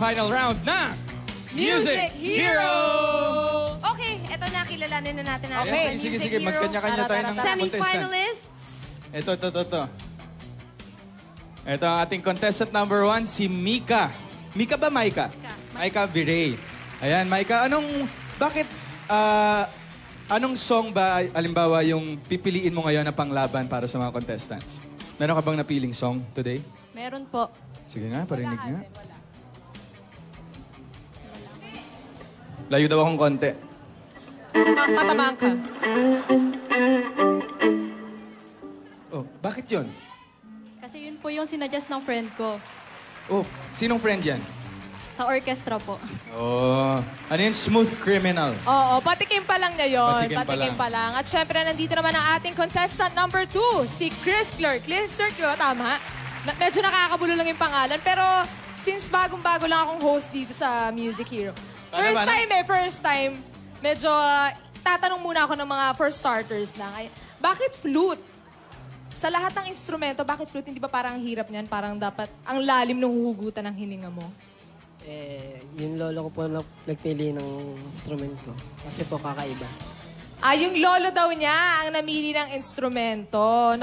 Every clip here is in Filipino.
final round na Music Hero! Okay, eto na, kilalanin na natin ang Okay, sige. Magkanya-kanya tayo ng contestant. Semi-finalists. Ito. Ito ang ating contestant number 1, si Mika. Mika ba, Maika? Maika Virey. Ayan, Maika, anong song ba, alimbawa, yung pipiliin mo ngayon na panglaban para sa mga contestants? Meron ka bang napiling song today? Meron po. Sige nga, parinig nga. Layo daw akong konti. Matabang ka. Oh, bakit yun? Kasi yun po yung sinadjust ng friend ko. Oh, sinong friend yan? Sa orchestra po. Oh, ano yun? Smooth Criminal. Oo, patikim pa lang niya yun. Patikim pa lang. At syempre, nandito naman ang ating contestant number 2, si Chris Clark. Chris Clark, di ba? Tama? Medyo nakakabulo lang yung pangalan. Pero since bagong-bago lang akong host dito sa Music Hero. First time. Medyo tatanong muna ako ng mga first starters lang. Bakit flute? Sa lahat ng instrumento, bakit flute? Hindi ba parang hirap niyan? Parang dapat ang lalim ng huhugutan ng hininga mo? Yung lolo ko po nagpili ng instrument ko. Kasi po kakaiba. Yung lolo daw niya ang namili ng instrumento.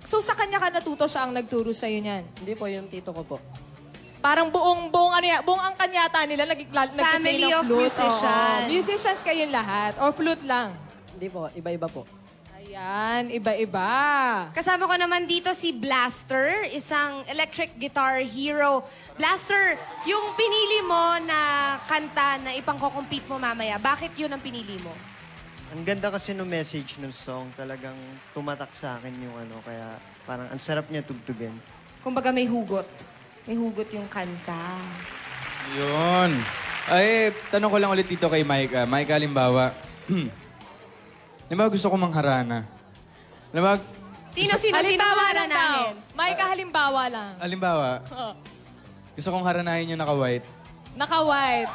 So sa kanya ka natuto, siya ang nagturo sa'yo niyan? Hindi po, yung tito ko po. Parang buong ang kanyata nila Family of musicians. Musicians kayong lahat? Or flute lang? Hindi po, iba-iba po. Ayan, iba-iba. Kasama ko naman dito si Blaster, isang electric guitar hero. Blaster, yung pinili mo na kanta na ipangko-compete mo mamaya, bakit yun ang pinili mo? Ang ganda kasi ng message ng song. Talagang tumatak sa akin yung kaya parang ang sarap niya tugtugin. Kumbaga may hugot. May hugot yung kanta. Yun. Ay, tanong ko lang ulit dito kay Maika. Maika, halimbawa, gusto ko mangharana. Sino Halimbawa lang daw. namin? Mike, halimbawa lang. Halimbawa, gusto kong haranahin yung naka-white. Naka-white.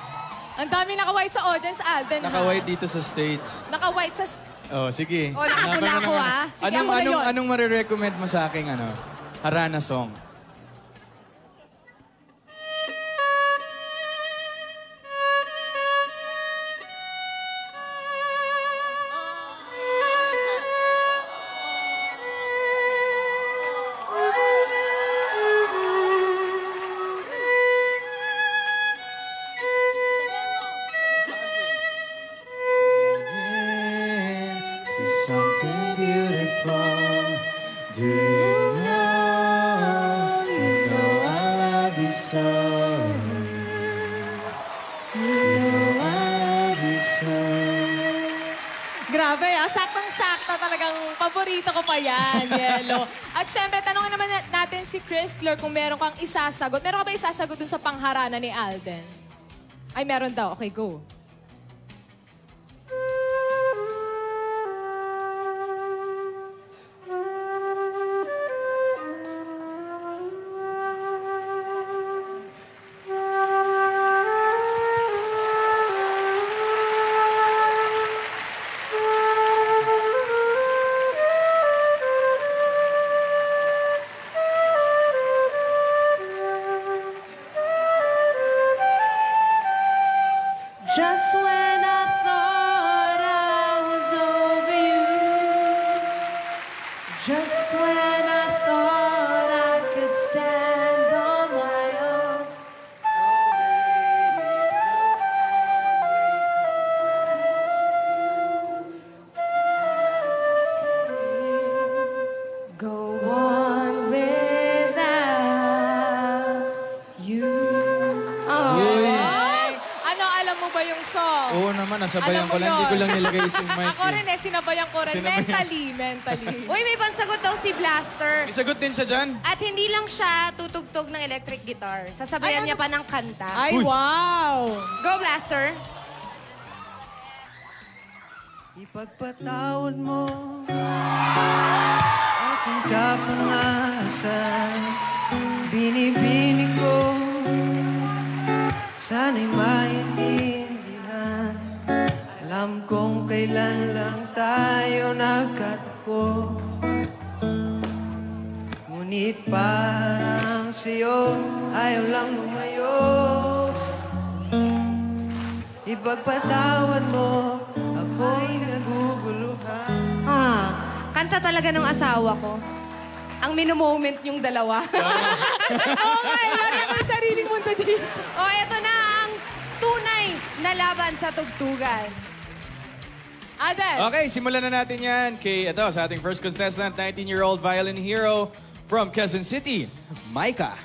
Ang dami naka-white sa audience, Alden. Naka-white dito sa stage. Naka-white sa... Oh, sige. O, nakatula ko, Sige, ako na yun. Anong marirecommend mo sa aking harana song? Something beautiful. Do you know? You know I love you so. You know I love you so. Grabe, saktong-sakto talagang paborito ko pa yan, Yelo. At syempre, tanongin naman natin si Chris Clark kung meron kang isasagot. Meron ka ba isasagot dun sa pangharana ni Alden? Ay, meron daw. Okay, go. Just when I thought I was over you, just when I thought I could stand on my own, go on without you. Alam mo ba yung song? Oo naman, nasabayan ko lang. Hindi ko lang nilagay yung mic. Ako rin sinabayan ko rin. Mentally. Uy, may pansagot daw si Blaster. Isagot din siya dyan. At hindi lang siya tutugtog ng electric guitar. Sasabayan niya pa ng kanta. Ay, wow! Go, Blaster! Ipagpatawad mo aking kapangasan. Binibini ko sana'y maintindihan. Alam kong kailan lang tayo nagkatagpo. Ngunit parang sa'yo ayaw lang lumayo ipagpatawad mo, ako'y naguguluhan. Kanta talaga ng asawa ko. Ang minu-moment yung dalawa. Okay, lagyan mo yung sariling mundo dito. Eto na ang tunay na laban sa tugtugan. Aden. Okay, simulan na natin yan sa ating first contestant, 19-year-old violin hero from Quezon City, Micah.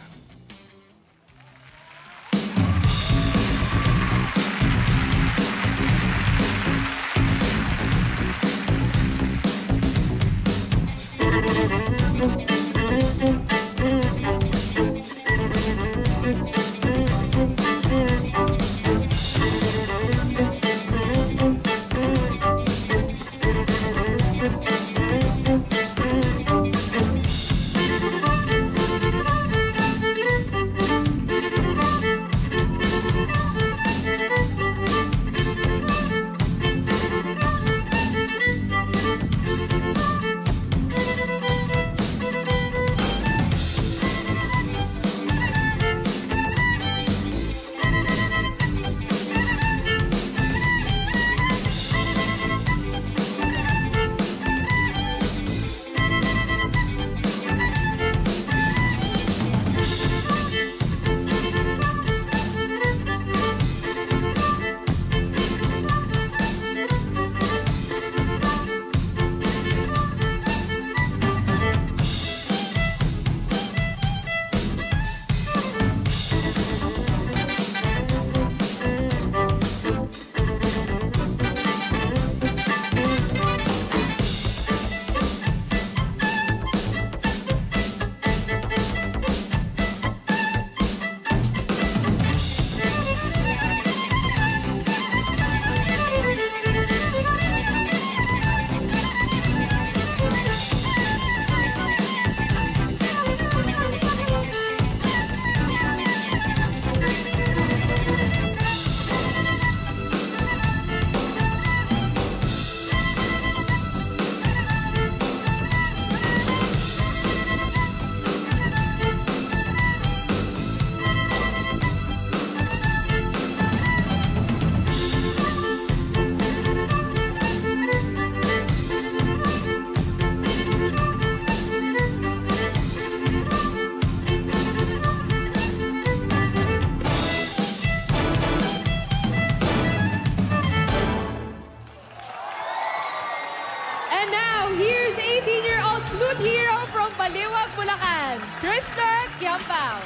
And now, here's 18-year-old flute hero from Baliwag, Bulacan, Krista Kiampao.